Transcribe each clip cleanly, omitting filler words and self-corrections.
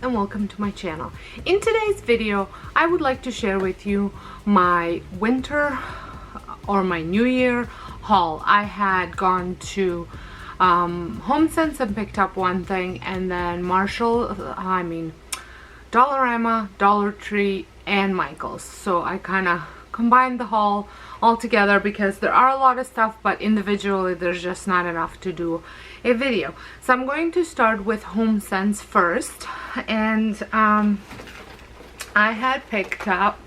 and welcome to my channel. In today's video, I would like to share with you my winter or my New Year haul. I had gone to HomeSense and picked up one thing, and then Dollarama, Dollar Tree, and Michael's. So I kind of combined the haul all together because there are a lot of stuff, but individually there's just not enough to do a video. So I'm going to start with HomeSense first, and I had picked up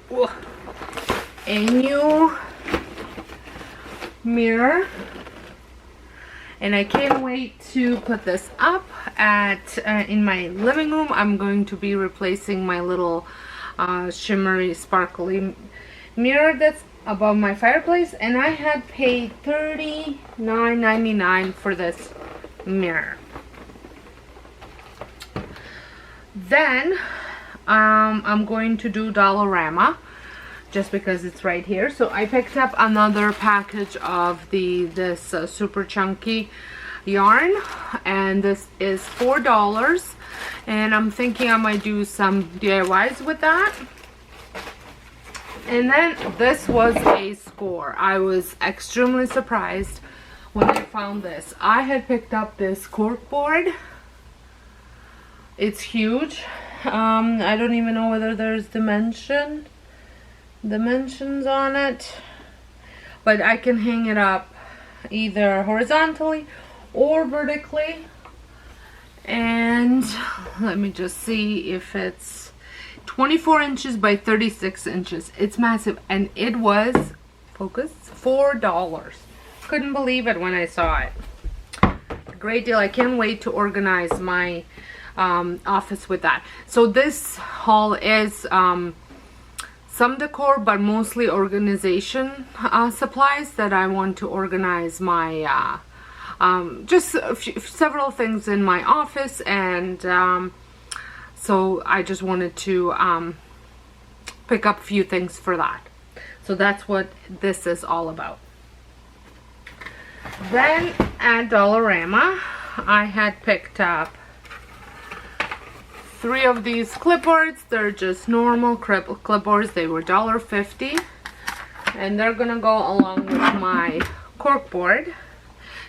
a new mirror, and I can't wait to put this up at in my living room. I'm going to be replacing my little shimmery sparkly mirror that's above my fireplace, and I had paid $39.99 for this mirror. Then I'm going to do Dollarama just because it's right here. So I picked up another package of this super chunky yarn, and this is $4, and I'm thinking I might do some DIYs with that. And then this was a score. I was extremely surprised when I found this. I had picked up this cork board. It's huge. I don't even know whether there's dimensions on it, but I can hang it up either horizontally or vertically. And let me just see if it's 24 inches by 36 inches. It's massive, and it was, focus, $4. Couldn't believe it when I saw it. Great deal. I can't wait to organize my office with that. So this haul is some decor, but mostly organization supplies that I want to organize my just several things in my office, and so I just wanted to pick up a few things for that. So that's what this is all about. Then at Dollarama, I had picked up 3 of these clipboards. They're just normal clipboards. They were $1.50, and they're gonna go along with my corkboard.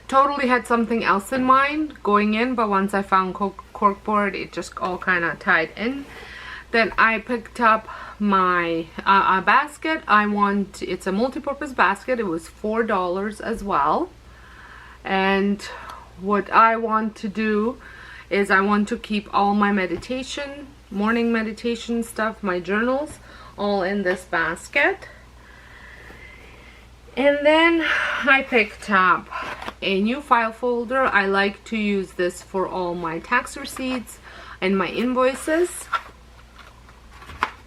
Totally had something else in mind going in, but once I found corkboard, it just all kind of tied in. Then I picked up my a basket. It's a multi-purpose basket. It was $4 as well. And what I want to do is I want to keep all my morning meditation stuff, my journals, all in this basket. And then I picked up a new file folder. I like to use this for all my tax receipts and my invoices.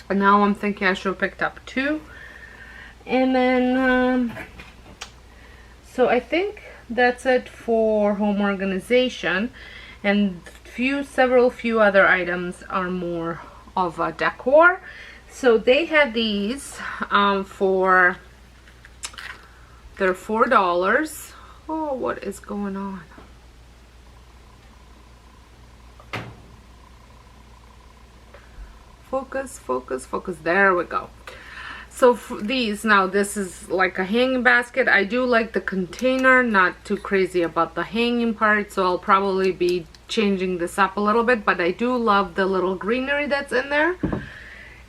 And now I'm thinking I should have picked up 2. And then, so I think that's it for home organization. And several few other items are more of a decor. So they had these they're $4. Oh, what is going on? Focus, focus, focus. There we go. So for these, now this is like a hanging basket. I do like the container, not too crazy about the hanging part, so I'll probably be changing this up a little bit, but I do love the little greenery that's in there.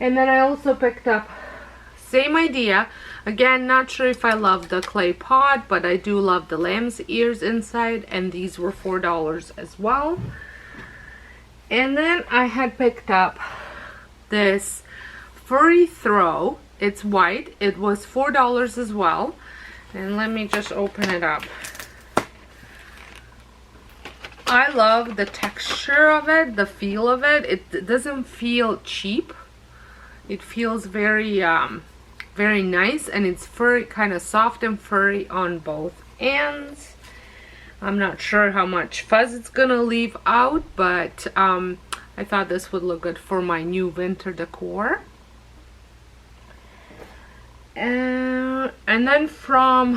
And then I also picked up, same idea. Again, not sure if I love the clay pot, but I do love the lamb's ears inside, and these were $4 as well. And then I had picked up this furry throw. It's white. It was $4 as well. And let me just open it up. I love the texture of it, the feel of it. It doesn't feel cheap. It feels very very nice, and it's furry, kind of soft and furry on both ends. I'm not sure how much fuzz it's gonna leave out, but I thought this would look good for my new winter decor. And then from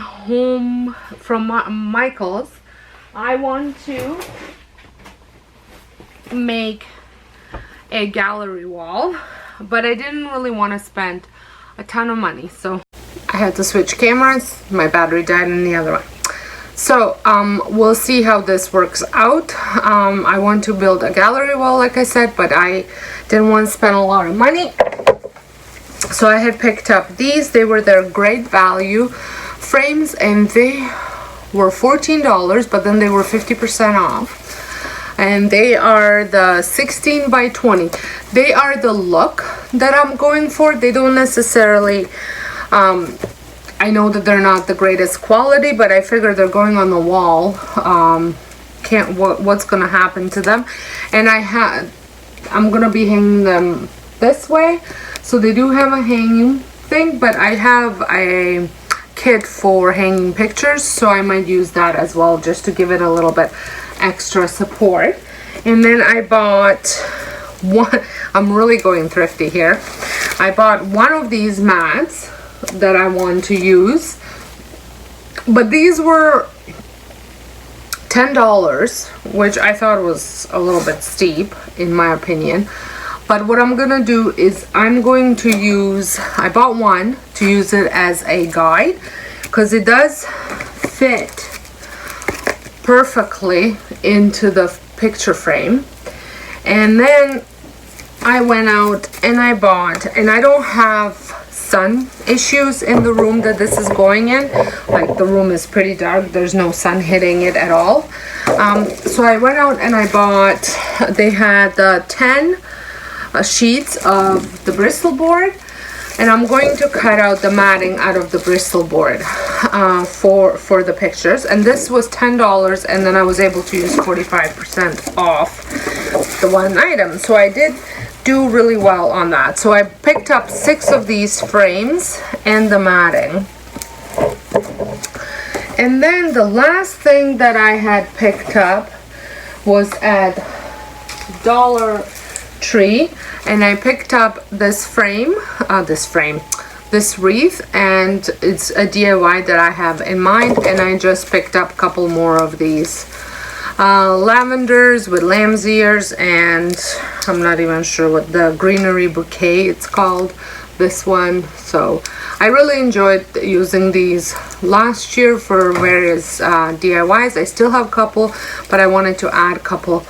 Michael's, I want to make a gallery wall, but I didn't really want to spend a ton of money, so I had to switch cameras. My battery died in the other one. So we'll see how this works out. I want to build a gallery wall, like I said, but I didn't want to spend a lot of money. So I had picked up these. They were their great value frames, and they were $14, but then they were 50% off. And they are the 16 by 20. They are the look that I'm going for. They don't necessarily, I know that they're not the greatest quality, but I figure they're going on the wall. What's gonna happen to them? And I'm gonna be hanging them this way. So they do have a hanging thing, but I have a kit for hanging pictures, so I might use that as well, just to give it a little bit extra support. And then I bought one. I'm really going thrifty here. I bought one of these mats that I want to use, but these were $10, which I thought was a little bit steep in my opinion. But what I'm gonna do is I'm going to use, I bought one to use it as a guide, because it does fit perfectly into the picture frame. And then I went out and I bought, and I don't have sun issues in the room that this is going in. Like, the room is pretty dark, there's no sun hitting it at all. So I went out and I bought, they had the 10 sheets of the Bristol board, and I'm going to cut out the matting out of the Bristol board for the pictures. And this was $10, and then I was able to use 45% off the one item, so I did do really well on that. So I picked up 6 of these frames and the matting. And then the last thing that I had picked up was at Dollar Tree, and I picked up this wreath, and it's a DIY that I have in mind. And I just picked up a couple more of these lavenders with lamb's ears, and I'm not even sure what the greenery bouquet it's called, this one. So I really enjoyed using these last year for various DIYs. I still have a couple, but I wanted to add a couple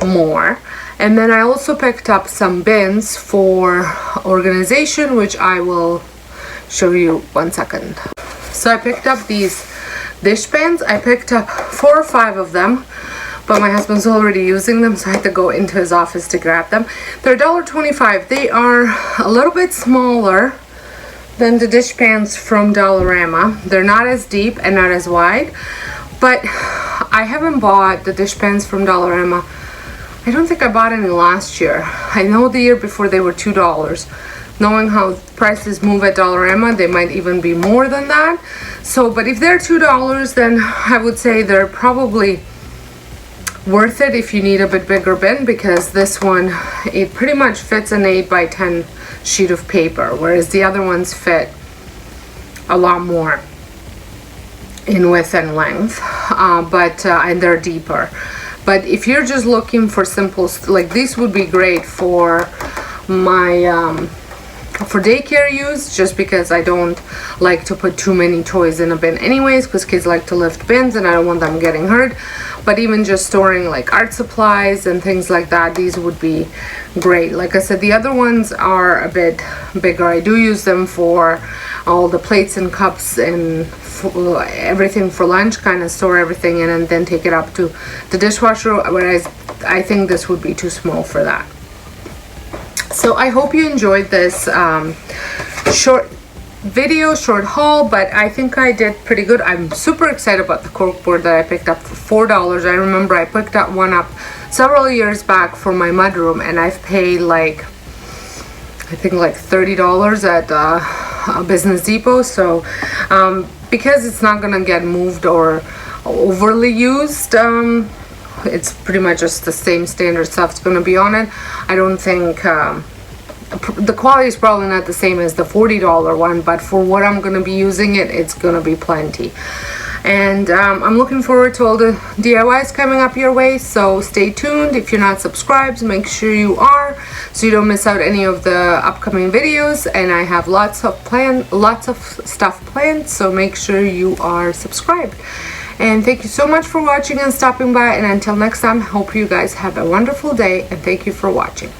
more. And then I also picked up some bins for organization, which I will show you 1 second. So I picked up these dish pans. I picked up 4 or 5 of them, but my husband's already using them, so I had to go into his office to grab them. They're $1.25. They are a little bit smaller than the dish pans from Dollarama. They're not as deep and not as wide, but I haven't bought the dish pans from Dollarama. I don't think I bought any last year. I know the year before they were $2. Knowing how prices move at Dollarama, they might even be more than that. So, but if they're $2, then I would say they're probably worth it if you need a bit bigger bin, because this one, it pretty much fits an 8 by 10 sheet of paper, whereas the other ones fit a lot more in width and length, and they're deeper. But if you're just looking for simple, like, these would be great for my for daycare use, just because I don't like to put too many toys in a bin anyways, because kids like to lift bins and I don't want them getting hurt. But even just storing like art supplies and things like that, these would be great. Like I said, the other ones are a bit bigger. I do use them for all the plates and cups and everything for lunch, kind of store everything in and then take it up to the dishwasher, whereas I think this would be too small for that. So I hope you enjoyed this short haul, but I think I did pretty good. I'm super excited about the corkboard that I picked up for $4. I remember I picked that one up several years back for my mudroom, and I've paid like, I think like $30 at Business Depot. So because it's not gonna get moved or overly used, it's pretty much just the same standard stuff's gonna be on it. I don't think the quality is probably not the same as the $40 one, but for what I'm gonna be using it, it's gonna be plenty. And I'm looking forward to all the DIYs coming up your way, so stay tuned. If you're not subscribed, make sure you are, so you don't miss out any of the upcoming videos. And I have lots of stuff planned, so make sure you are subscribed. And thank you so much for watching and stopping by, and until next time, hope you guys have a wonderful day, and thank you for watching.